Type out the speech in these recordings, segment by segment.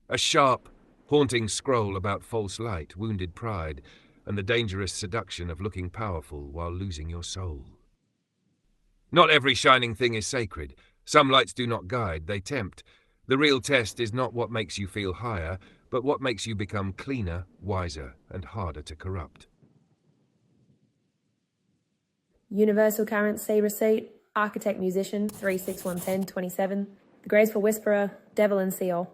A sharp, haunting scroll about false light, wounded pride, and the dangerous seduction of looking powerful while losing your soul. Not every shining thing is sacred. Some lights do not guide, they tempt. The real test is not what makes you feel higher, but what makes you become cleaner, wiser, and harder to corrupt. Universal Currency Receipt, Architect Musician 3611027, The Graceful Whisperer, Devalan Seal.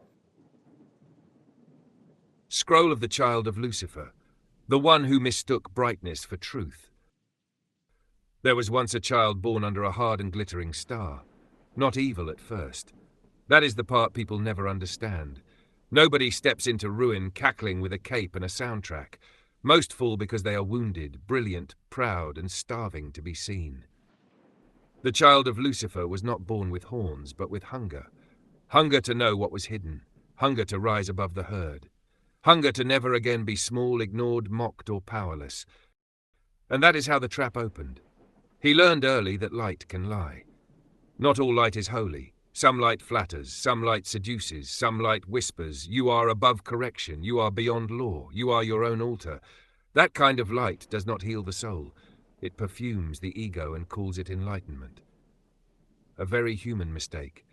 Scroll of the Child of Lucifer, the one who mistook brightness for truth. There was once a child born under a hard and glittering star, not evil at first. That is the part people never understand. Nobody steps into ruin cackling with a cape and a soundtrack. Most fall because they are wounded, brilliant, proud, and starving to be seen. The child of Lucifer was not born with horns, but with hunger. Hunger to know what was hidden. Hunger to rise above the herd. Hunger to never again be small, ignored, mocked, or powerless. And that is how the trap opened. He learned early that light can lie. Not all light is holy. Some light flatters, some light seduces, some light whispers, you are above correction, you are beyond law, you are your own altar. That kind of light does not heal the soul. It perfumes the ego and calls it enlightenment. A very human mistake.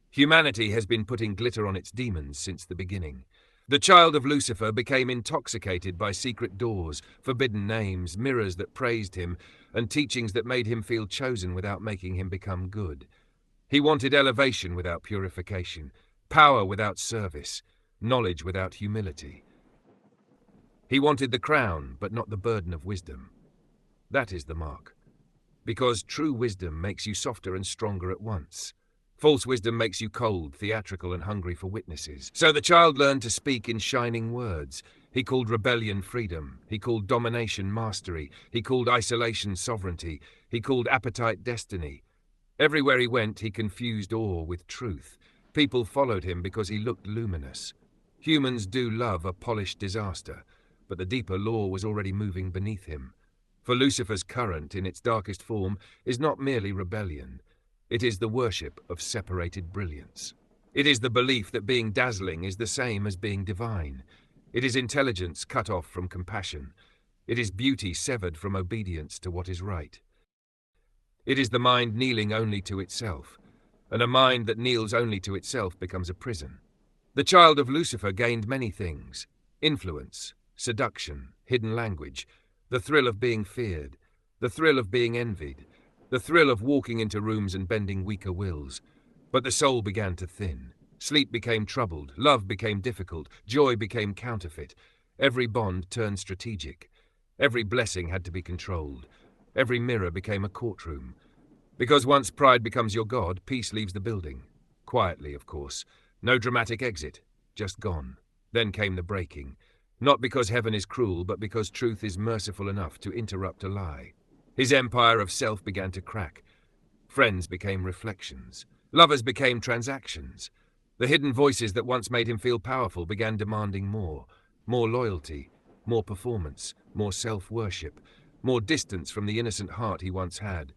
Humanity has been putting glitter on its demons since the beginning. The child of Lucifer became intoxicated by secret doors, forbidden names, mirrors that praised him, and teachings that made him feel chosen without making him become good. He wanted elevation without purification, power without service, knowledge without humility. He wanted the crown, but not the burden of wisdom. That is the mark. Because true wisdom makes you softer and stronger at once. False wisdom makes you cold, theatrical, and hungry for witnesses. So the child learned to speak in shining words. He called rebellion freedom. He called domination mastery. He called isolation sovereignty. He called appetite destiny. Everywhere he went, he confused awe with truth. People followed him because he looked luminous. Humans do love a polished disaster, but the deeper law was already moving beneath him. For Lucifer's current, in its darkest form, is not merely rebellion. It is the worship of separated brilliance. It is the belief that being dazzling is the same as being divine. It is intelligence cut off from compassion. It is beauty severed from obedience to what is right. It is the mind kneeling only to itself, and a mind that kneels only to itself becomes a prison. The child of Lucifer gained many things: influence, seduction, hidden language, the thrill of being feared, the thrill of being envied, the thrill of walking into rooms and bending weaker wills. But the soul began to thin. Sleep became troubled, love became difficult, joy became counterfeit. Every bond turned strategic. Every blessing had to be controlled. Every mirror became a courtroom. Because once pride becomes your god, peace leaves the building. Quietly, of course. No dramatic exit. Just gone. Then came the breaking. Not because heaven is cruel, but because truth is merciful enough to interrupt a lie. His empire of self began to crack. Friends became reflections. Lovers became transactions. The hidden voices that once made him feel powerful began demanding more. More loyalty, more performance, more self-worship, more distance from the innocent heart he once had.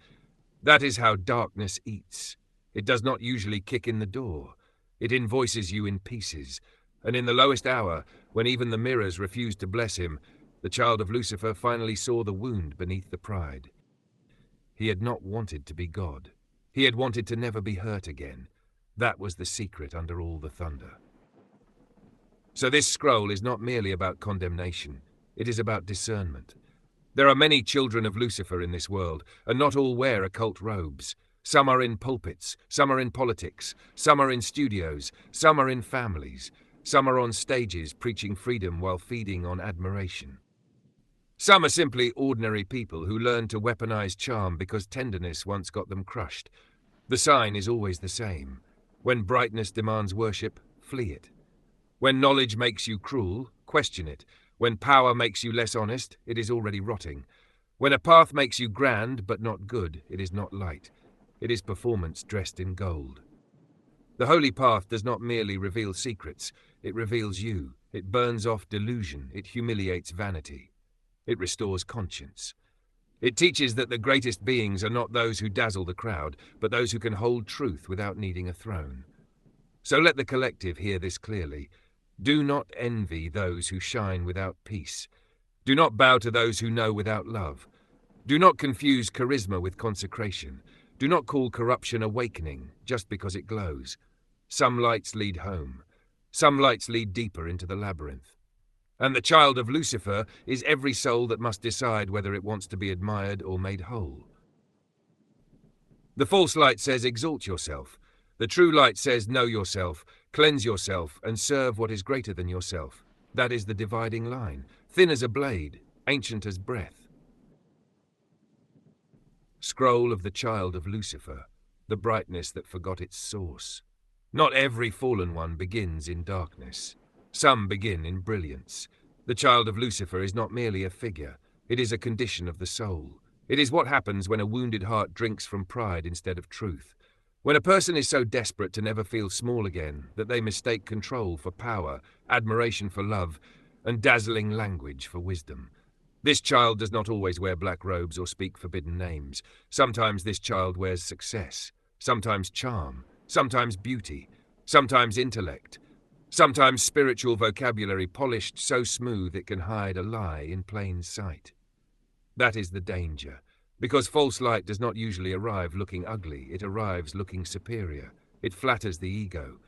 That is how darkness eats. It does not usually kick in the door. It invoices you in pieces. And in the lowest hour, when even the mirrors refused to bless him, the child of Lucifer finally saw the wound beneath the pride. He had not wanted to be God. He had wanted to never be hurt again. That was the secret under all the thunder. So this scroll is not merely about condemnation. It is about discernment. There are many children of Lucifer in this world, and not all wear occult robes. Some are in pulpits, some are in politics, some are in studios, some are in families, some are on stages preaching freedom while feeding on admiration. Some are simply ordinary people who learn to weaponize charm because tenderness once got them crushed. The sign is always the same. When brightness demands worship, flee it. When knowledge makes you cruel, question it. When power makes you less honest, it is already rotting. When a path makes you grand but not good, it is not light. It is performance dressed in gold. The holy path does not merely reveal secrets, it reveals you. It burns off delusion, it humiliates vanity. It restores conscience. It teaches that the greatest beings are not those who dazzle the crowd, but those who can hold truth without needing a throne. So let the collective hear this clearly. Do not envy those who shine without peace. Do not bow to those who know without love. Do not confuse charisma with consecration. Do not call corruption awakening just because it glows. Some lights lead home. Some lights lead deeper into the labyrinth. And the child of Lucifer is every soul that must decide whether it wants to be admired or made whole. The false light says exalt yourself. The true light says know yourself, cleanse yourself, and serve what is greater than yourself. That is the dividing line, thin as a blade, ancient as breath. Scroll of the child of Lucifer, the brightness that forgot its source. Not every fallen one begins in darkness. Some begin in brilliance. The child of Lucifer is not merely a figure. It is a condition of the soul. It is what happens when a wounded heart drinks from pride instead of truth. When a person is so desperate to never feel small again that they mistake control for power, admiration for love, and dazzling language for wisdom. This child does not always wear black robes or speak forbidden names. Sometimes this child wears success, sometimes charm, sometimes beauty, sometimes intellect, sometimes spiritual vocabulary polished so smooth it can hide a lie in plain sight. That is the danger, because false light does not usually arrive looking ugly, it arrives looking superior. It flatters the ego.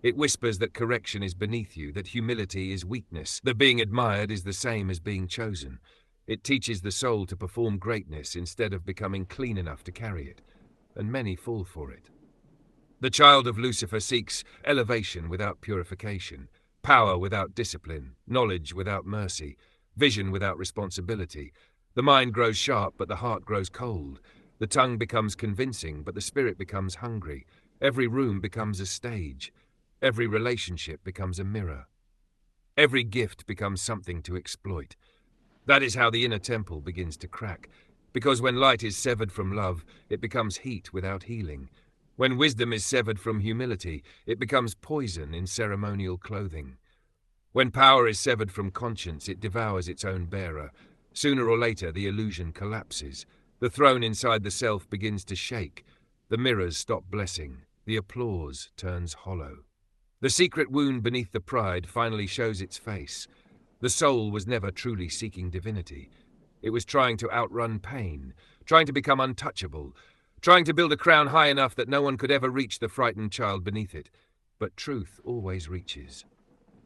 It whispers that correction is beneath you, that humility is weakness, that being admired is the same as being chosen. It teaches the soul to perform greatness instead of becoming clean enough to carry it, and many fall for it. The child of Lucifer seeks elevation without purification, power without discipline, knowledge without mercy, vision without responsibility. The mind grows sharp, but the heart grows cold. The tongue becomes convincing, but the spirit becomes hungry. Every room becomes a stage. Every relationship becomes a mirror. Every gift becomes something to exploit. That is how the inner temple begins to crack, because when light is severed from love, it becomes heat without healing. When wisdom is severed from humility, it becomes poison in ceremonial clothing. When power is severed from conscience, it devours its own bearer. Sooner or later, the illusion collapses. The throne inside the self begins to shake. The mirrors stop blessing. The applause turns hollow. The secret wound beneath the pride finally shows its face. The soul was never truly seeking divinity. It was trying to outrun pain, trying to become untouchable, trying to build a crown high enough that no one could ever reach the frightened child beneath it. But truth always reaches.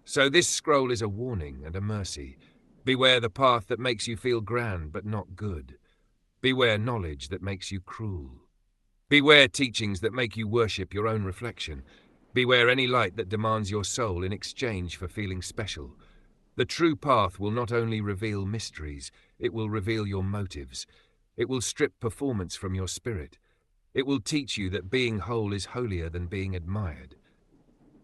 So this scroll is a warning and a mercy. Beware the path that makes you feel grand but not good. Beware knowledge that makes you cruel. Beware teachings that make you worship your own reflection. Beware any light that demands your soul in exchange for feeling special. The true path will not only reveal mysteries, it will reveal your motives. It will strip performance from your spirit. It will teach you that being whole is holier than being admired.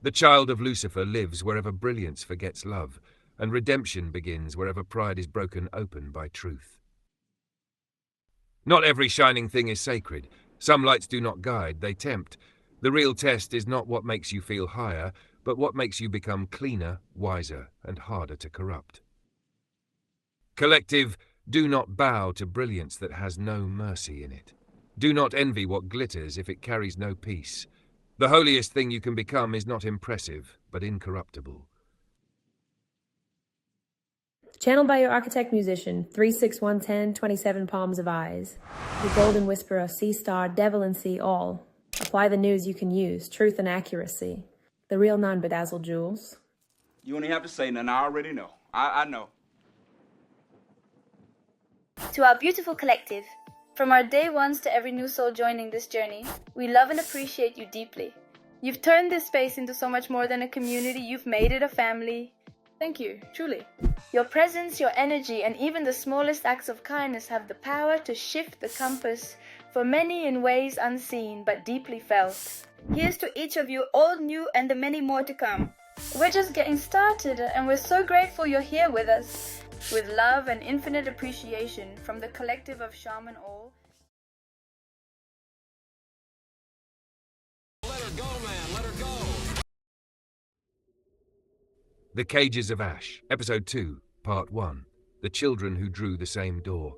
The child of Lucifer lives wherever brilliance forgets love, and redemption begins wherever pride is broken open by truth. Not every shining thing is sacred. Some lights do not guide, they tempt. The real test is not what makes you feel higher, but what makes you become cleaner, wiser, and harder to corrupt. Collective, do not bow to brilliance that has no mercy in it. Do not envy what glitters if it carries no peace. The holiest thing you can become is not impressive, but incorruptible. Channeled by your architect musician, 36110, 27 Palms of Eyes. The Golden Whisperer, C-Star, Devalan see all. Apply the news you can use, truth and accuracy. The real non-bedazzled jewels. You don't even have to say nothing, I already know. I know. To our beautiful collective, from our day ones to every new soul joining this journey, we love and appreciate you deeply. You've turned this space into so much more than a community, you've made it a family. Thank you, truly. Your presence, your energy, and even the smallest acts of kindness have the power to shift the compass for many in ways unseen but deeply felt. Here's to each of you, old, new, and the many more to come. We're just getting started, and we're so grateful you're here with us. With love and infinite appreciation from the collective of Shaman Ahll. Let her go, man, let her go. The Cages of Ash, Episode 2, Part 1. The Children Who Drew the Same Door.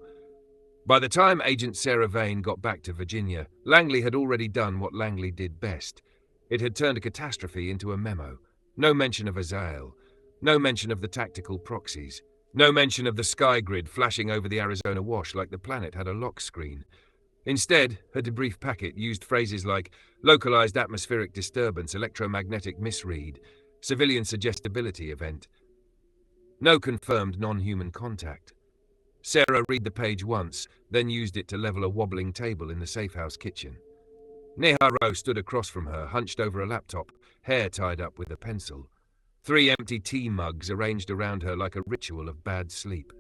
By the time Agent Sarah Vane got back to Virginia, Langley had already done what Langley did best. It had turned a catastrophe into a memo. No mention of Ahll. No mention of the tactical proxies. No mention of the sky grid flashing over the Arizona wash like the planet had a lock screen. Instead, her debrief packet used phrases like localized atmospheric disturbance, electromagnetic misread, civilian suggestibility event. No confirmed non-human contact. Sarah read the page once, then used it to level a wobbling table in the safe-house kitchen. Neha Rao stood across from her, hunched over a laptop, hair tied up with a pencil. 3 empty tea mugs arranged around her like a ritual of bad sleep.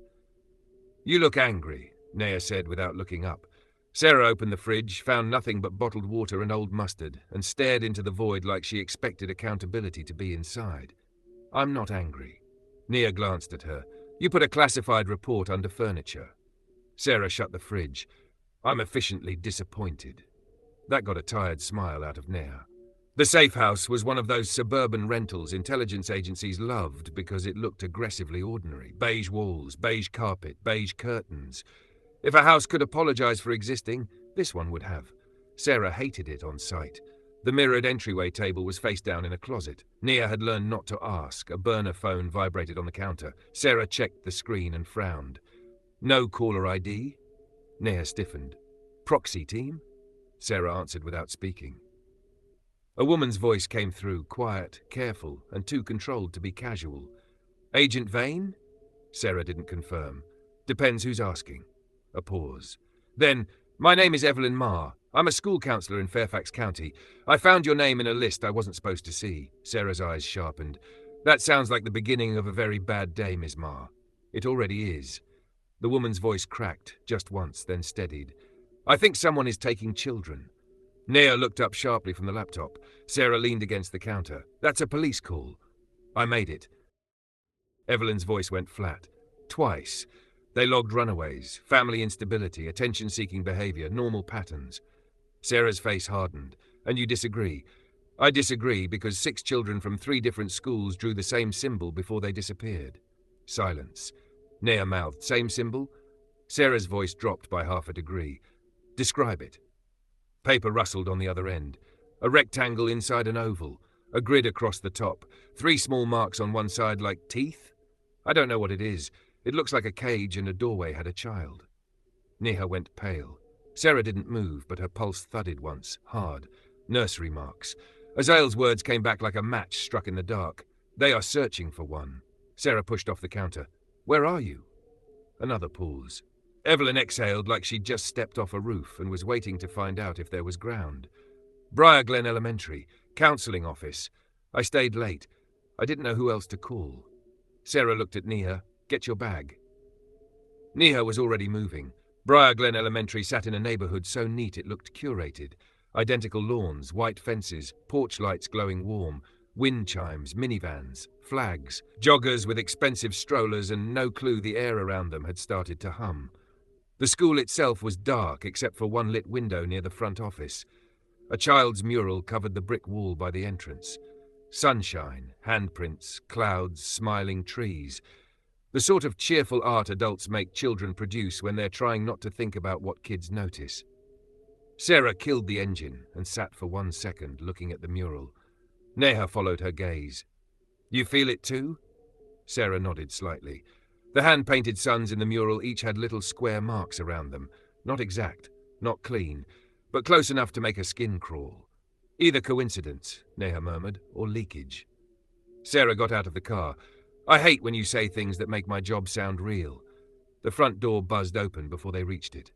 "You look angry," Neha said without looking up. Sarah opened the fridge, found nothing but bottled water and old mustard, and stared into the void like she expected accountability to be inside. "I'm not angry." Neha glanced at her. "You put a classified report under furniture." Sarah shut the fridge. "I'm efficiently disappointed." That got a tired smile out of Neha. The safe house was one of those suburban rentals intelligence agencies loved because it looked aggressively ordinary. Beige walls, beige carpet, beige curtains. If a house could apologize for existing, this one would have. Sarah hated it on sight. The mirrored entryway table was face down in a closet. Neha had learned not to ask. A burner phone vibrated on the counter. Sarah checked the screen and frowned. "No caller ID?" Neha stiffened. "Proxy team?" Sarah answered without speaking. A woman's voice came through, quiet, careful, and too controlled to be casual. "Agent Vane?" Sarah didn't confirm. "Depends who's asking." A pause. Then, "My name is Evelyn Marr. I'm a school counselor in Fairfax County. I found your name in a list I wasn't supposed to see." Sarah's eyes sharpened. "That sounds like the beginning of a very bad day, Ms. Marr." "It already is." The woman's voice cracked, just once, then steadied. "I think someone is taking children." Neha looked up sharply from the laptop. Sarah leaned against the counter. "That's a police call." "I made it." Evelyn's voice went flat. "Twice. They logged runaways, family instability, attention-seeking behavior, normal patterns." Sarah's face hardened. "And you disagree?" "I disagree because 6 children from 3 different schools drew the same symbol before they disappeared." Silence. Neha mouthed, "Same symbol?" Sarah's voice dropped by half a degree. "Describe it." Paper rustled on the other end. A rectangle inside an oval. A grid across the top. 3 small marks on one side like teeth? "I don't know what it is. It looks like a cage and a doorway had a child." Neha went pale. Sarah didn't move, but her pulse thudded once, hard. "Nursery marks." Azal's words came back like a match struck in the dark. "They are searching for one." Sarah pushed off the counter. "Where are you?" Another pause. Evelyn exhaled like she'd just stepped off a roof and was waiting to find out if there was ground. "Briar Glen Elementary, counselling office. I stayed late. I didn't know who else to call." Sarah looked at Neha. "Get your bag." Neha was already moving. Briar Glen Elementary sat in a neighborhood so neat it looked curated. Identical lawns, white fences, porch lights glowing warm, wind chimes, minivans, flags, joggers with expensive strollers, and no clue the air around them had started to hum. The school itself was dark except for one lit window near the front office. A child's mural covered the brick wall by the entrance. Sunshine, handprints, clouds, smiling trees. The sort of cheerful art adults make children produce when they're trying not to think about what kids notice. Sarah killed the engine and sat for 1 second looking at the mural. Neha followed her gaze. "You feel it too?" Sarah nodded slightly. The hand-painted suns in the mural each had little square marks around them. Not exact, not clean, but close enough to make her skin crawl. "Either coincidence," Neha murmured, "or leakage." Sarah got out of the car. "I hate when you say things that make my job sound real." The front door buzzed open before they reached it.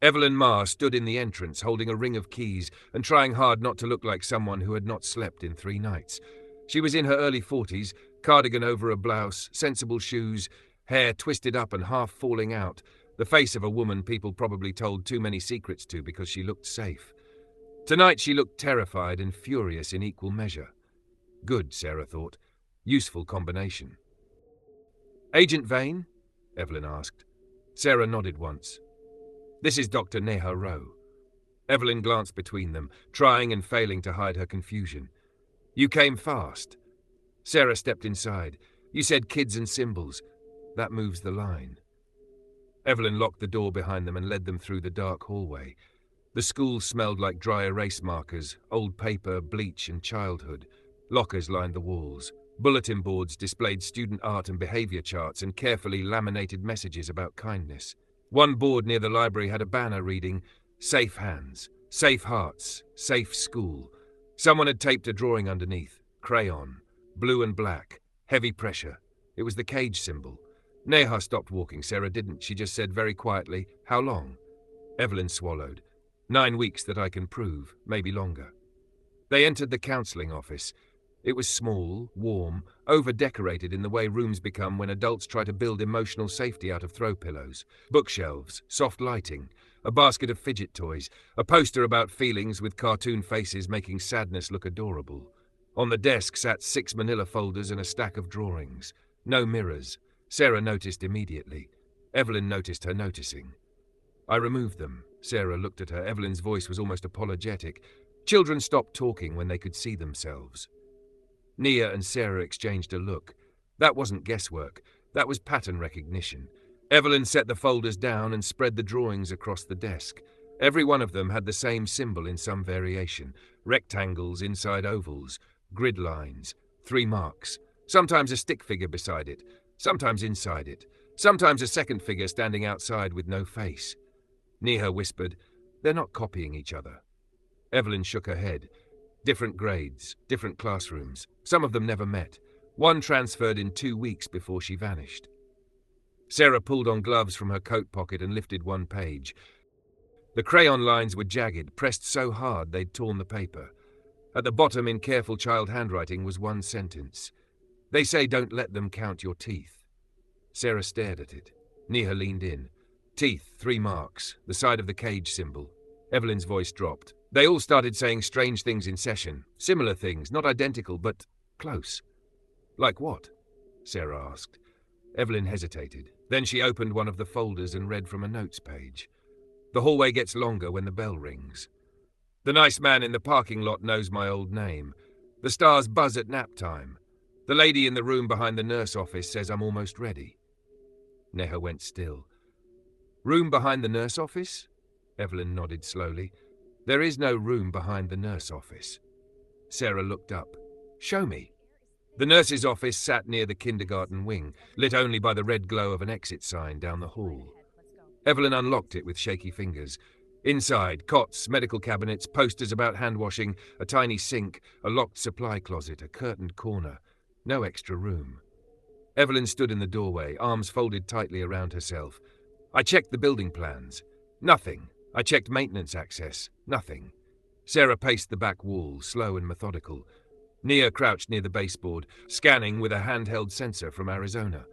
Evelyn Marr stood in the entrance, holding a ring of keys and trying hard not to look like someone who had not slept in 3 nights. She was in her early 40s, cardigan over a blouse, sensible shoes, hair twisted up and half falling out, the face of a woman people probably told too many secrets to because she looked safe. Tonight she looked terrified and furious in equal measure. Good, Sarah thought. Useful combination. "Agent Vane?" Evelyn asked. Sarah nodded once. "This is Dr. Neha Rao." Evelyn glanced between them, trying and failing to hide her confusion. "You came fast." Sarah stepped inside. "You said kids and symbols. That moves the line." Evelyn locked the door behind them and led them through the dark hallway. The school smelled like dry erase markers, old paper, bleach, and childhood. Lockers lined the walls. Bulletin boards displayed student art and behavior charts and carefully laminated messages about kindness. One board near the library had a banner reading, "Safe hands, safe hearts, safe school." Someone had taped a drawing underneath, crayon, blue and black, heavy pressure. It was the cage symbol. Neha stopped walking. Sarah didn't. She just said very quietly, "How long?" Evelyn swallowed. 9 weeks that I can prove, maybe longer. They entered the counselling office. It was small, warm, over-decorated in the way rooms become when adults try to build emotional safety out of throw pillows. Bookshelves, soft lighting, a basket of fidget toys, a poster about feelings with cartoon faces making sadness look adorable. On the desk sat 6 manila folders and a stack of drawings. No mirrors. Sarah noticed immediately. Evelyn noticed her noticing. I removed them. Sarah looked at her. Evelyn's voice was almost apologetic. Children stopped talking when they could see themselves. Nia and Sarah exchanged a look. That wasn't guesswork. That was pattern recognition. Evelyn set the folders down and spread the drawings across the desk. Every one of them had the same symbol in some variation. Rectangles inside ovals, grid lines, 3 marks. Sometimes a stick figure beside it, sometimes inside it, sometimes a second figure standing outside with no face. Nia whispered, "They're not copying each other." Evelyn shook her head. Different grades, different classrooms. Some of them never met. One transferred in 2 weeks before she vanished. Sarah pulled on gloves from her coat pocket and lifted one page. The crayon lines were jagged, pressed so hard they'd torn the paper. At the bottom, in careful child handwriting, was one sentence. "They say don't let them count your teeth." Sarah stared at it. Nia leaned in. Teeth, 3 marks, the side of the cage symbol. Evelyn's voice dropped. They all started saying strange things in session. Similar things, not identical, but close. "Like what?" Sarah asked. Evelyn hesitated. Then she opened one of the folders and read from a notes page. "The hallway gets longer when the bell rings. The nice man in the parking lot knows my old name. The stars buzz at nap time. The lady in the room behind the nurse office says I'm almost ready." Neha went still. "Room behind the nurse office?" Evelyn nodded slowly. "There is no room behind the nurse office." Sarah looked up. "Show me." The nurse's office sat near the kindergarten wing, lit only by the red glow of an exit sign down the hall. Evelyn unlocked it with shaky fingers. Inside, cots, medical cabinets, posters about hand-washing, a tiny sink, a locked supply closet, a curtained corner. No extra room. Evelyn stood in the doorway, arms folded tightly around herself. "I checked the building plans. Nothing. I checked maintenance access. Nothing." Sarah paced the back wall, slow and methodical. Nia crouched near the baseboard, scanning with a handheld sensor from Arizona.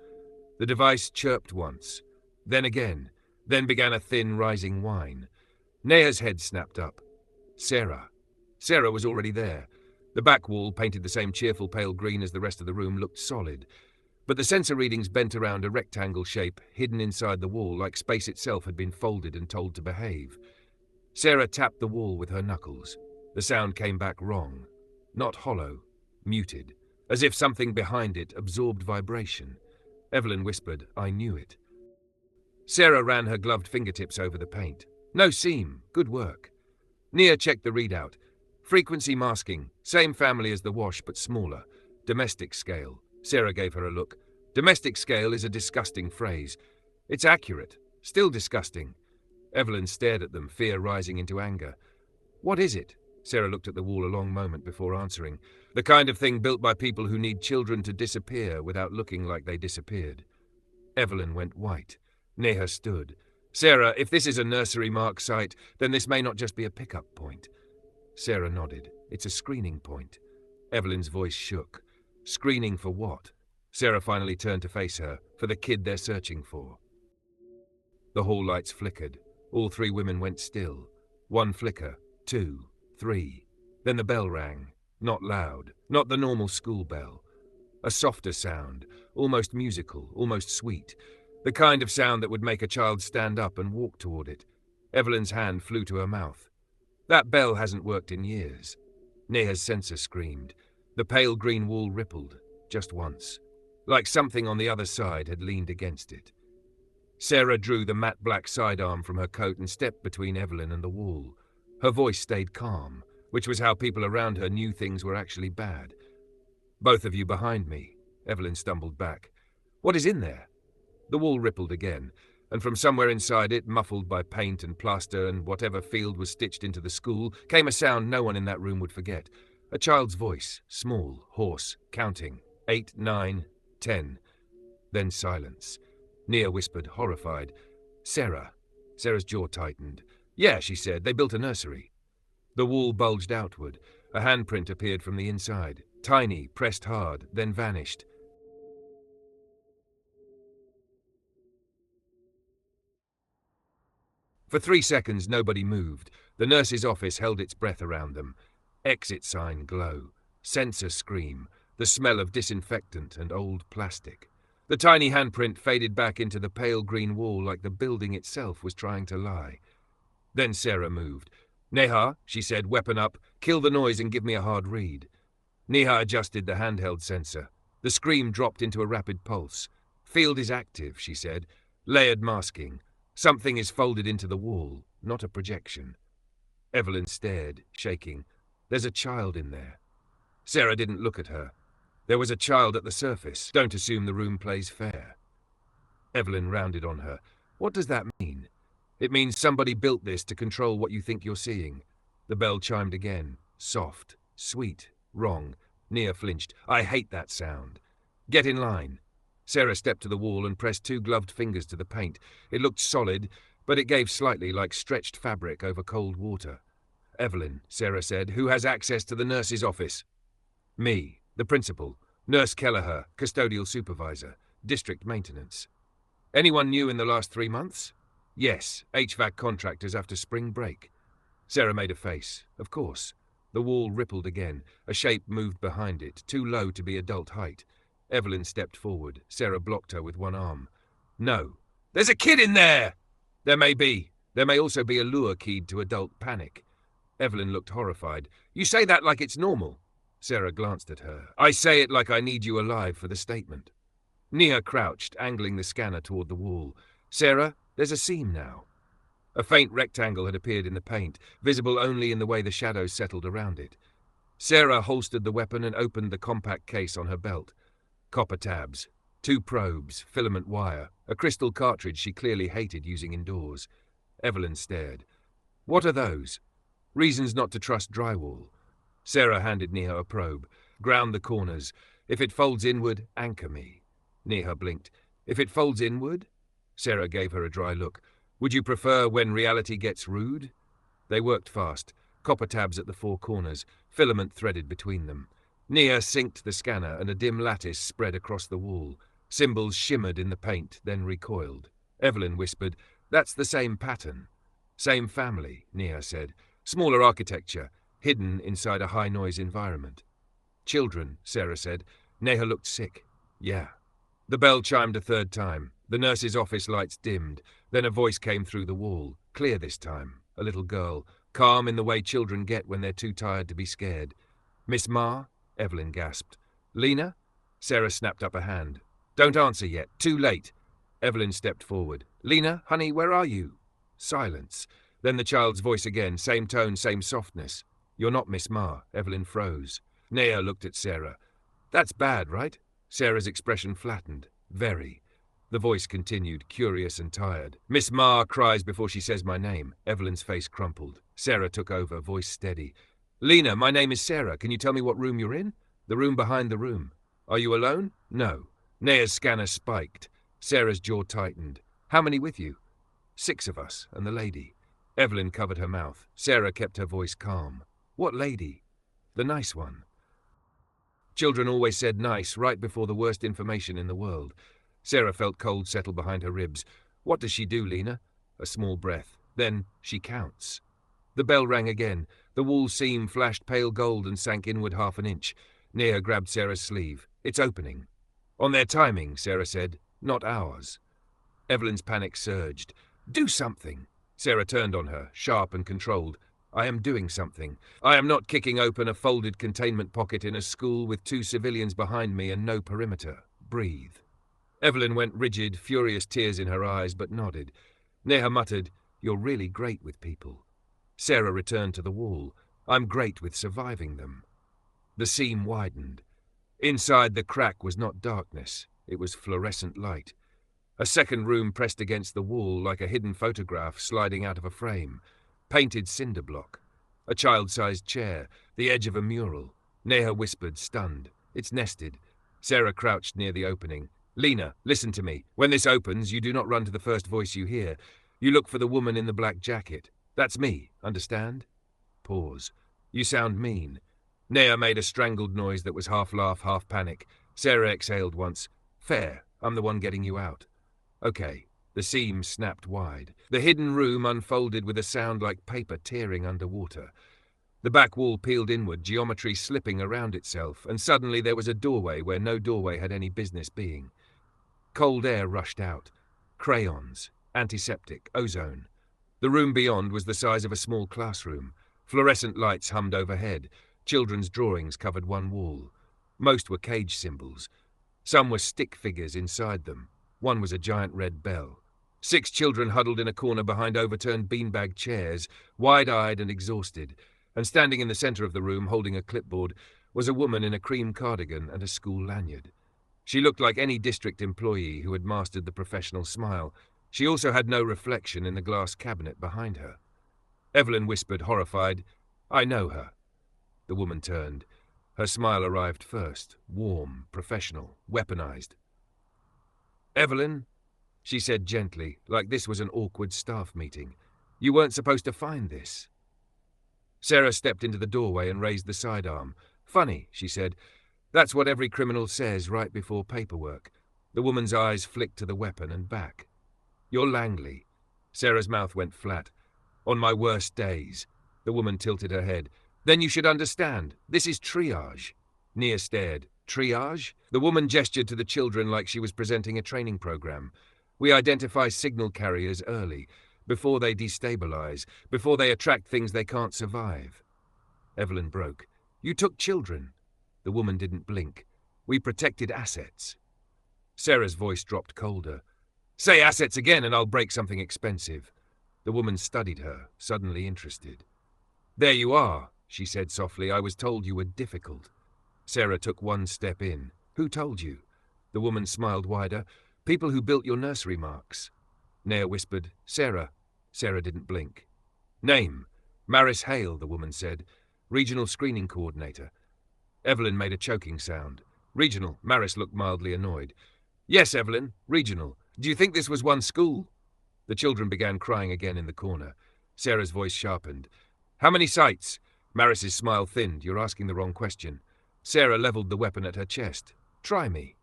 The device chirped once, then again, then began a thin, rising whine. Neha's head snapped up. Sarah. Sarah was already there. The back wall, painted the same cheerful pale green as the rest of the room, looked solid. But the sensor readings bent around a rectangle shape, hidden inside the wall, like space itself had been folded and told to behave. Sarah tapped the wall with her knuckles. The sound came back wrong. Not hollow, muted, as if something behind it absorbed vibration. Evelyn whispered, "I knew it." Sarah ran her gloved fingertips over the paint. "No seam. Good work." Nia checked the readout. "Frequency masking. Same family as the wash, but smaller. Domestic scale." Sarah gave her a look. "Domestic scale is a disgusting phrase. It's accurate. Still disgusting." Evelyn stared at them, fear rising into anger. "What is it?" Sarah looked at the wall a long moment before answering. "The kind of thing built by people who need children to disappear without looking like they disappeared." Evelyn went white. Neha stood. "Sarah, if this is a nursery mark site, then this may not just be a pickup point." Sarah nodded. "It's a screening point." Evelyn's voice shook. "Screening for what?" Sarah finally turned to face her. "For the kid they're searching for." The hall lights flickered. All 3 women went still. 1 flicker, 2, 3. Then the bell rang. Not loud, not the normal school bell. A softer sound, almost musical, almost sweet. The kind of sound that would make a child stand up and walk toward it. Evelyn's hand flew to her mouth. "That bell hasn't worked in years." Neha's sensor screamed. The pale green wall rippled, just once, like something on the other side had leaned against it. Sarah drew the matte black sidearm from her coat and stepped between Evelyn and the wall. Her voice stayed calm, which was how people around her knew things were actually bad. Both of you behind me. Evelyn stumbled back. What is in there? The wall rippled again, and from somewhere inside it, muffled by paint and plaster and whatever field was stitched into the school, came a sound no one in that room would forget. A child's voice, small, hoarse, counting. 8, 9, 10. Then silence. Nia whispered, horrified. Sarah. Sarah's jaw tightened. Yeah, she said, they built a nursery. The wall bulged outward. A handprint appeared from the inside. Tiny, pressed hard, then vanished. For 3 seconds, nobody moved. The nurse's office held its breath around them. Exit sign glow. Sensor scream. The smell of disinfectant and old plastic. The tiny handprint faded back into the pale green wall like the building itself was trying to lie. Then Sarah moved. Neha, she said, weapon up, kill the noise and give me a hard read. Neha adjusted the handheld sensor. The scream dropped into a rapid pulse. Field is active, she said. Layered masking. Something is folded into the wall, not a projection. Evelyn stared, shaking. There's a child in there. Sarah didn't look at her. There was a child at the surface. Don't assume the room plays fair. Evelyn rounded on her. What does that mean? It means somebody built this to control what you think you're seeing. The bell chimed again. Soft, sweet, wrong. Nia flinched. I hate that sound. Get in line. Sarah stepped to the wall and pressed 2 gloved fingers to the paint. It looked solid, but it gave slightly like stretched fabric over cold water. Evelyn, Sarah said, who has access to the nurse's office? Me, the principal. Nurse Kelleher, custodial supervisor. District maintenance. Anyone new in the last 3 months? Yes, HVAC contractors after spring break. Sarah made a face. Of course. The wall rippled again. A shape moved behind it, too low to be adult height. Evelyn stepped forward. Sarah blocked her with one arm. No. There's a kid in there! There may be. There may also be a lure keyed to adult panic. Evelyn looked horrified. You say that like it's normal. Sarah glanced at her. I say it like I need you alive for the statement. Nia crouched, angling the scanner toward the wall. Sarah, there's a seam now. A faint rectangle had appeared in the paint, visible only in the way the shadows settled around it. Sarah holstered the weapon and opened the compact case on her belt. Copper tabs, 2 probes, filament wire, a crystal cartridge she clearly hated using indoors. Evelyn stared. What are those? Reasons not to trust drywall. Sarah handed Nia a probe. Ground the corners. If it folds inward, anchor me. Nia blinked. If it folds inward? Sarah gave her a dry look. Would you prefer when reality gets rude? They worked fast. Copper tabs at the 4 corners, filament threaded between them. Nia synced the scanner and a dim lattice spread across the wall. Symbols shimmered in the paint, then recoiled. Evelyn whispered, That's the same pattern. Same family, Nia said. Smaller architecture, hidden inside a high-noise environment. Children, Sarah said. Neha looked sick. Yeah. The bell chimed a 3rd time. The nurse's office lights dimmed. Then a voice came through the wall. Clear this time. A little girl. Calm in the way children get when they're too tired to be scared. Miss Ma? Evelyn gasped. Lena? Sarah snapped up a hand. Don't answer yet. Too late. Evelyn stepped forward. Lena, honey, where are you? Silence. Then the child's voice again. Same tone, same softness. You're not Miss Ma. Evelyn froze. Nia looked at Sarah. That's bad, right? Sarah's expression flattened. Very. The voice continued, curious and tired. Miss Ma cries before she says my name. Evelyn's face crumpled. Sarah took over, voice steady. Lena, my name is Sarah. Can you tell me what room you're in? The room behind the room. Are you alone? No. Nea's scanner spiked. Sarah's jaw tightened. How many with you? 6 of us, and the lady. Evelyn covered her mouth. Sarah kept her voice calm. What lady? The nice one. Children always said nice right before the worst information in the world. Sarah felt cold settle behind her ribs. What does she do, Lena? A small breath. Then she counts. The bell rang again. The wall seam flashed pale gold and sank inward 1/2 inch. Nia grabbed Sarah's sleeve. It's opening. On their timing, Sarah said. Not ours. Evelyn's panic surged. Do something. Sarah turned on her, sharp and controlled. I am doing something. I am not kicking open a folded containment pocket in a school with 2 civilians behind me and no perimeter. Breathe. Evelyn went rigid, furious tears in her eyes, but nodded. Neha muttered, You're really great with people. Sarah returned to the wall. I'm great with surviving them. The seam widened. Inside, the crack was not darkness, it was fluorescent light. A second room pressed against the wall like a hidden photograph sliding out of a frame. Painted cinder block. A child-sized chair, the edge of a mural. Neha whispered, stunned. It's nested. Sarah crouched near the opening. Lena, listen to me. When this opens, you do not run to the first voice you hear. You look for the woman in the black jacket. That's me, understand? Pause. You sound mean. Neha made a strangled noise that was half laugh, half panic. Sarah exhaled once. Fair, I'm the one getting you out. Okay. The seam snapped wide. The hidden room unfolded with a sound like paper tearing underwater. The back wall peeled inward, geometry slipping around itself, and suddenly there was a doorway where no doorway had any business being. Cold air rushed out. Crayons, antiseptic, ozone. The room beyond was the size of a small classroom. Fluorescent lights hummed overhead. Children's drawings covered one wall. Most were cage symbols. Some were stick figures inside them. One was a giant red bell. 6 children huddled in a corner behind overturned beanbag chairs, wide-eyed and exhausted, and standing in the center of the room, holding a clipboard, was a woman in a cream cardigan and a school lanyard. She looked like any district employee who had mastered the professional smile. She also had no reflection in the glass cabinet behind her. Evelyn whispered, horrified, I know her. The woman turned. Her smile arrived first, warm, professional, weaponized. Evelyn, she said gently, like this was an awkward staff meeting. You weren't supposed to find this. Sarah stepped into the doorway and raised the sidearm. Funny, she said. That's what every criminal says right before paperwork. The woman's eyes flicked to the weapon and back. You're Langley. Sarah's mouth went flat. On my worst days. The woman tilted her head. Then you should understand. This is triage. Nia stared. Triage? The woman gestured to the children like she was presenting a training program. We identify signal carriers early, before they destabilize, before they attract things they can't survive. Evelyn broke. You took children. The woman didn't blink. We protected assets. Sarah's voice dropped colder. Say assets again and I'll break something expensive. The woman studied her, suddenly interested. There you are, she said softly. I was told you were difficult. Sarah took one step in. Who told you? The woman smiled wider. People who built your nursery marks. Nea whispered, Sarah. Sarah didn't blink. Name? Maris Hale, the woman said. Regional screening coordinator. Evelyn made a choking sound. Regional. Maris looked mildly annoyed. Yes, Evelyn, regional. Do you think this was one school? The children began crying again in the corner. Sarah's voice sharpened. How many sites? Maris's smile thinned. You're asking the wrong question. Sarah leveled the weapon at her chest. Try me.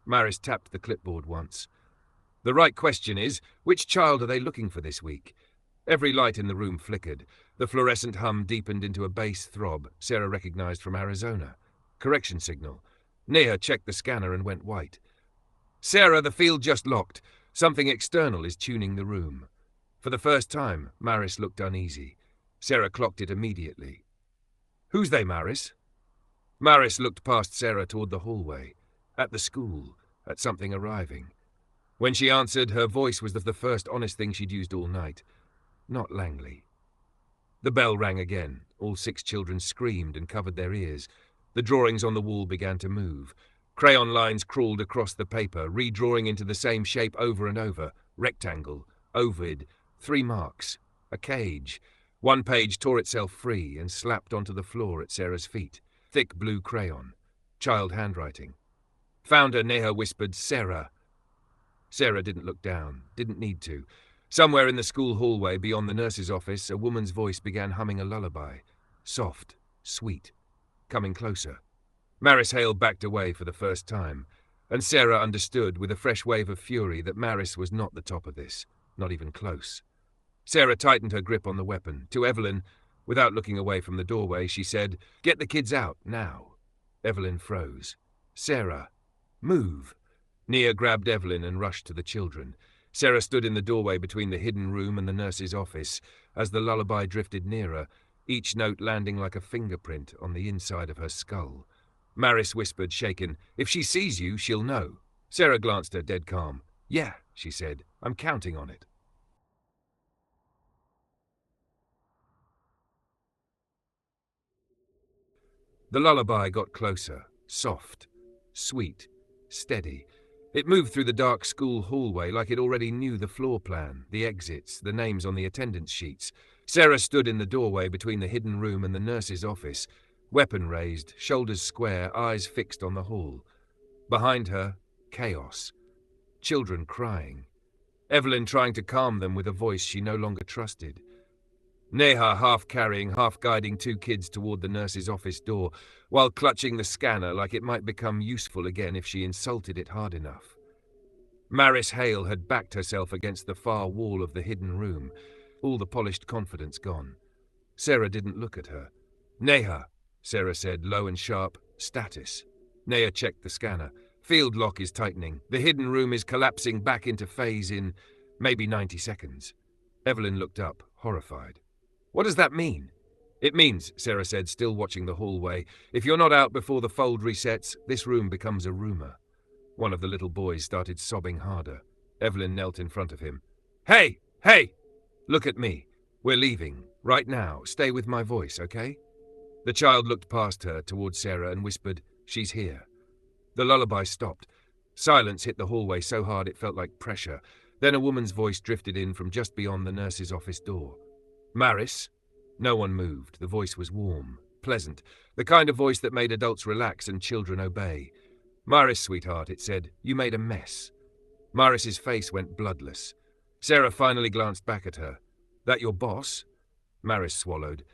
Maris tapped the clipboard once. The right question is, which child are they looking for this week? Every light in the room flickered. The fluorescent hum deepened into a bass throb Sarah recognized from Arizona. Correction signal. Neha checked the scanner and went white. Sarah, the field just locked. Something external is tuning the room. For the first time, Maris looked uneasy. Sarah clocked it immediately. Who's they, Maris? Maris looked past Sarah toward the hallway. At the school. At something arriving. When she answered, her voice was the first honest thing she'd used all night. Not Langley. The bell rang again. All 6 children screamed and covered their ears. The drawings on the wall began to move. Crayon lines crawled across the paper, redrawing into the same shape over and over. Rectangle, ovoid, 3 marks, a cage. One page tore itself free and slapped onto the floor at Sarah's feet. Thick blue crayon. Child handwriting. Founder Neha whispered, Sarah. Sarah didn't look down, didn't need to. Somewhere in the school hallway beyond the nurse's office, a woman's voice began humming a lullaby. Soft, sweet, coming closer. Maris Hale backed away for the first time, and Sarah understood with a fresh wave of fury that Maris was not the top of this, not even close. Sarah tightened her grip on the weapon. To Evelyn, without looking away from the doorway, she said, Get the kids out, now. Evelyn froze. Sarah, move. Nia grabbed Evelyn and rushed to the children. Sarah stood in the doorway between the hidden room and the nurse's office as the lullaby drifted nearer, each note landing like a fingerprint on the inside of her skull. Maris whispered, shaken, If she sees you, she'll know. Sarah glanced her dead calm. Yeah, she said. I'm counting on it. The lullaby got closer, soft, sweet, steady. It moved through the dark school hallway like it already knew the floor plan, the exits, the names on the attendance sheets. Sarah stood in the doorway between the hidden room and the nurse's office, weapon raised, shoulders square, eyes fixed on the hall. Behind her, chaos. Children crying. Evelyn trying to calm them with a voice she no longer trusted. Neha half carrying, half guiding two kids toward the nurse's office door, while clutching the scanner like it might become useful again if she insulted it hard enough. Maris Hale had backed herself against the far wall of the hidden room, all the polished confidence gone. Sarah didn't look at her. Neha, Sarah said, low and sharp, status. Neha checked the scanner. Field lock is tightening. The hidden room is collapsing back into phase in maybe 90 seconds. Evelyn looked up, horrified. What does that mean? It means, Sarah said, still watching the hallway, if you're not out before the fold resets, this room becomes a rumor. One of the little boys started sobbing harder. Evelyn knelt in front of him. Hey! Hey! Look at me. We're leaving. Right now. Stay with my voice, okay? The child looked past her, towards Sarah, and whispered, She's here. The lullaby stopped. Silence hit the hallway so hard it felt like pressure. Then a woman's voice drifted in from just beyond the nurse's office door. Maris? No one moved. The voice was warm, pleasant, the kind of voice that made adults relax and children obey. Maris, sweetheart, it said, you made a mess. Maris's face went bloodless. Sarah finally glanced back at her. That your boss? Maris swallowed.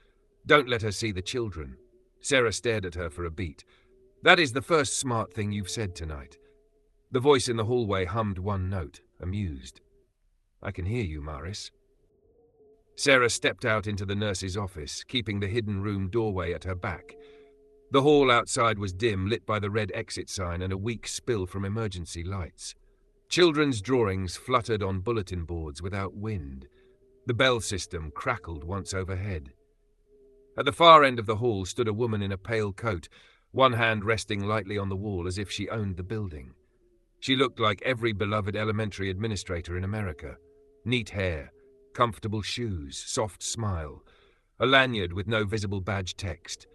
Don't let her see the children. Sarah stared at her for a beat. That is the first smart thing you've said tonight. The voice in the hallway hummed one note, amused. I can hear you, Maris. Sarah stepped out into the nurse's office, keeping the hidden room doorway at her back. The hall outside was dim, lit by the red exit sign and a weak spill from emergency lights. Children's drawings fluttered on bulletin boards without wind. The bell system crackled once overhead. At the far end of the hall stood a woman in a pale coat, one hand resting lightly on the wall as if she owned the building. She looked like every beloved elementary administrator in America. Neat hair, comfortable shoes, soft smile, a lanyard with no visible badge text.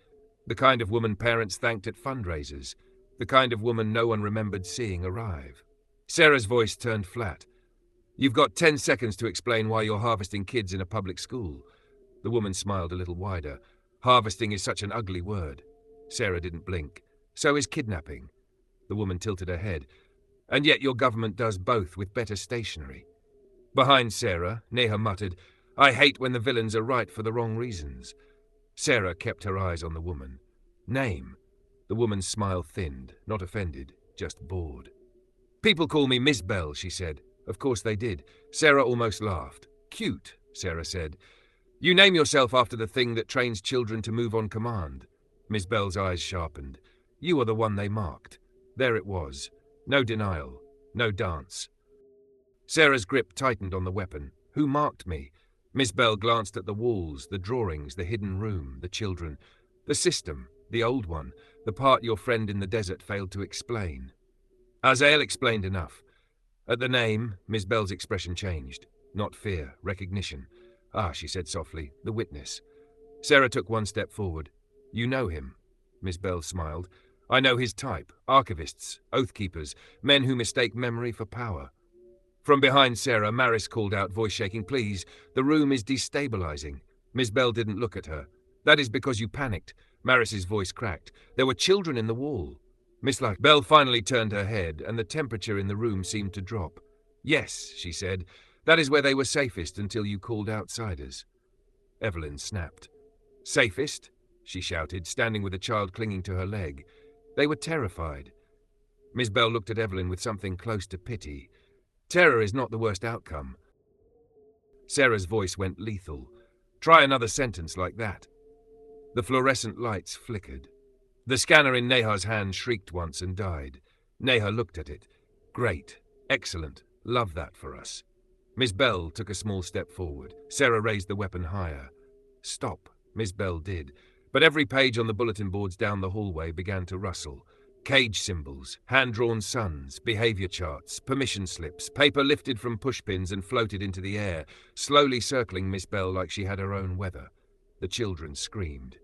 The kind of woman parents thanked at fundraisers, the kind of woman no one remembered seeing arrive. Sarah's voice turned flat. You've got 10 seconds to explain why you're harvesting kids in a public school. The woman smiled a little wider. Harvesting is such an ugly word. Sarah didn't blink. So is kidnapping. The woman tilted her head. And yet your government does both with better stationery. Behind Sarah, Neha muttered, I hate when the villains are right for the wrong reasons. Sarah kept her eyes on the woman. Name? The woman's smile thinned, not offended, just bored. People call me Miss Bell, she said. Of course they did. Sarah almost laughed. Cute, Sarah said. You name yourself after the thing that trains children to move on command. Miss Bell's eyes sharpened. You are the one they marked. There it was. No denial. No dance. Sarah's grip tightened on the weapon. Who marked me? Miss Bell glanced at the walls, the drawings, the hidden room, the children. The system, the old one, the part your friend in the desert failed to explain. Ahll explained enough. At the name, Miss Bell's expression changed. Not fear, recognition. Ah, she said softly, the witness. Sarah took one step forward. You know him. Miss Bell smiled. I know his type. Archivists, oath-keepers, men who mistake memory for power. From behind Sarah, Maris called out, voice shaking, please, the room is destabilizing. Miss Bell didn't look at her. That is because you panicked. Maris's voice cracked. There were children in the wall. Miss Bell finally turned her head, and the temperature in the room seemed to drop. Yes, she said, that is where they were safest until you called outsiders. Evelyn snapped. Safest? She shouted, standing with a child clinging to her leg. They were terrified. Miss Bell looked at Evelyn with something close to pity. Terror is not the worst outcome. Sarah's voice went lethal. Try another sentence like that. The fluorescent lights flickered. The scanner in Neha's hand shrieked once and died. Neha looked at it. Great. Excellent. Love that for us. Miss Bell took a small step forward. Sarah raised the weapon higher. Stop. Miss Bell did. But every page on the bulletin boards down the hallway began to rustle. Cage symbols, hand-drawn suns, behavior charts, permission slips, paper lifted from pushpins and floated into the air, slowly circling Miss Bell like she had her own weather. The children screamed.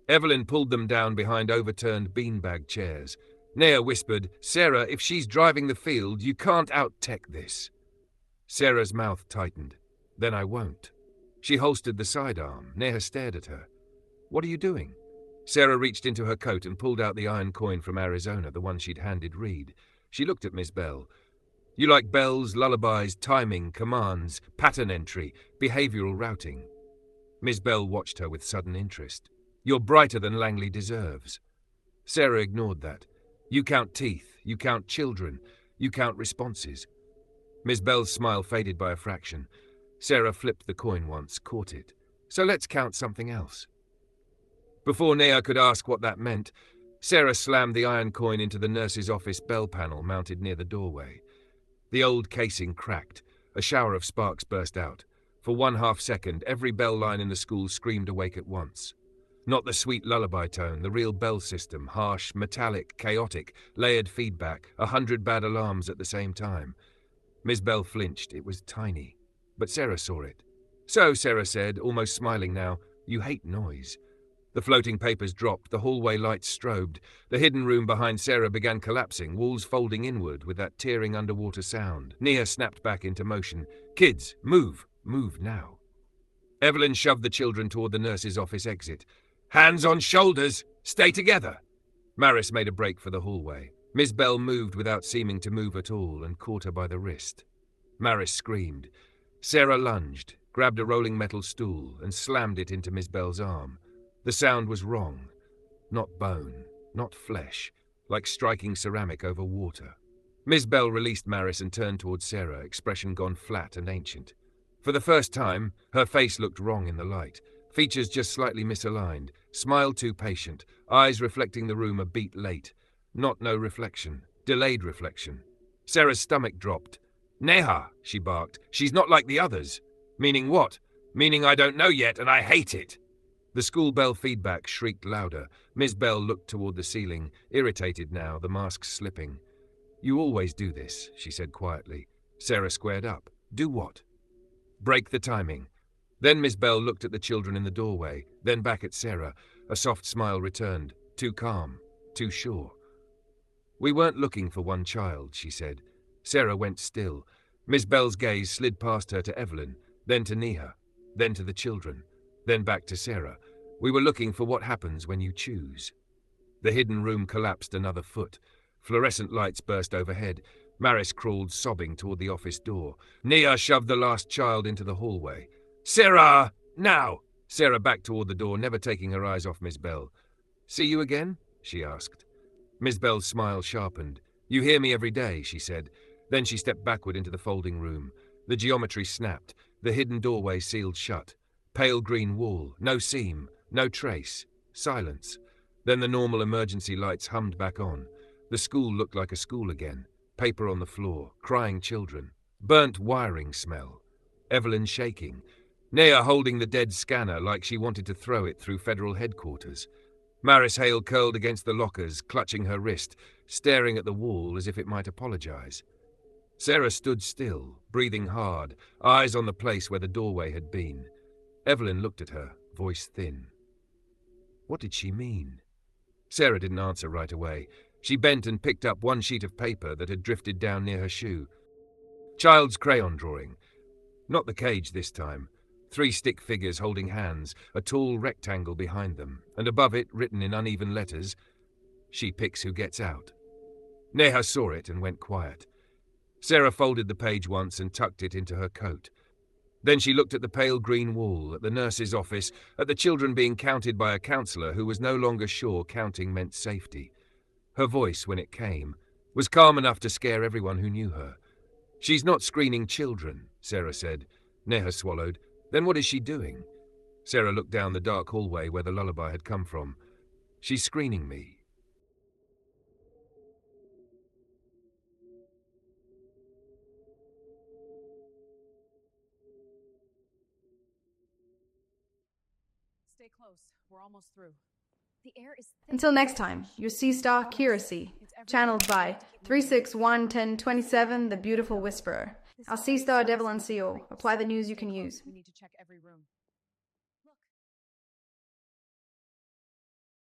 Evelyn pulled them down behind overturned beanbag chairs. Nea whispered, "Sarah, if she's driving the field, you can't out-tech this." Sarah's mouth tightened. "Then I won't." She holstered the sidearm. Nea stared at her. "What are you doing?" Sarah reached into her coat and pulled out the iron coin from Arizona, the one she'd handed Reed. She looked at Miss Bell. "You like bells, lullabies, timing, commands, pattern entry, behavioral routing." Miss Bell watched her with sudden interest. "You're brighter than Langley deserves." Sarah ignored that. "You count teeth, you count children, you count responses." Miss Bell's smile faded by a fraction. Sarah flipped the coin once, caught it. "So let's count something else." Before Nea could ask what that meant, Sarah slammed the iron coin into the nurse's office bell panel mounted near the doorway. The old casing cracked. A shower of sparks burst out. For 1/2 second, every bell line in the school screamed awake at once. Not the sweet lullaby tone, the real bell system, harsh, metallic, chaotic, layered feedback, 100 bad alarms at the same time. Miss Bell flinched. It was tiny. But Sarah saw it. "So," Sarah said, almost smiling now, "you hate noise." The floating papers dropped, the hallway lights strobed. The hidden room behind Sarah began collapsing, walls folding inward with that tearing underwater sound. Nea snapped back into motion. "Kids, move! Move now." Evelyn shoved the children toward the nurse's office exit. "Hands on shoulders! Stay together!" Maris made a break for the hallway. Miss Bell moved without seeming to move at all and caught her by the wrist. Maris screamed. Sarah lunged, grabbed a rolling metal stool, and slammed it into Miss Bell's arm. The sound was wrong. Not bone, not flesh, like striking ceramic over water. Miss Bell released Maris and turned towards Sarah, expression gone flat and ancient. For the first time, her face looked wrong in the light. Features just slightly misaligned, smile too patient, eyes reflecting the room a beat late. Not no reflection, delayed reflection. Sarah's stomach dropped. "Neha," she barked, "she's not like the others." "Meaning what?" "Meaning I don't know yet, and I hate it." The school bell feedback shrieked louder. Miss Bell looked toward the ceiling, irritated now, the mask slipping. "You always do this," she said quietly. Sarah squared up. "Do what?" "Break the timing." Then Miss Bell looked at the children in the doorway, then back at Sarah. A soft smile returned. Too calm, too sure. "We weren't looking for one child," she said. Sarah went still. Miss Bell's gaze slid past her to Evelyn, then to Neha, then to the children, then back to Sarah. "We were looking for what happens when you choose." The hidden room collapsed another foot. Fluorescent lights burst overhead. Maris crawled sobbing toward the office door. Neha shoved the last child into the hallway. "Sarah! Now!" Sarah backed toward the door, never taking her eyes off Miss Bell. "See you again?" she asked. Miss Bell's smile sharpened. "You hear me every day," she said. Then she stepped backward into the folding room. The geometry snapped. The hidden doorway sealed shut. Pale green wall. No seam. No trace. Silence. Then the normal emergency lights hummed back on. The school looked like a school again. Paper on the floor. Crying children. Burnt wiring smell. Evelyn shaking. Neha holding the dead scanner like she wanted to throw it through federal headquarters. Maris Hale curled against the lockers, clutching her wrist, staring at the wall as if it might apologize. Sarah stood still, breathing hard, eyes on the place where the doorway had been. Evelyn looked at her, voice thin. What did she mean? Sarah didn't answer right away. She bent and picked up one sheet of paper that had drifted down near her shoe. Child's crayon drawing. Not the cage this time. 3 stick figures holding hands, a tall rectangle behind them, and above it, written in uneven letters, "She picks who gets out." Neha saw it and went quiet. Sarah folded the page once and tucked it into her coat. Then she looked at the pale green wall, at the nurse's office, at the children being counted by a counselor who was no longer sure counting meant safety. Her voice, when it came, was calm enough to scare everyone who knew her. "She's not screening children," Sarah said. Neha swallowed. "Then what is she doing?" Sarah looked down the dark hallway where the lullaby had come from. "She's screening me." Stay close. We're almost through. Until next time, your C-Star Curacy, channeled by 361-1027, the Beautiful Whisperer. Our C-Star Devalan CO. Apply the news you can use. We need to check every room.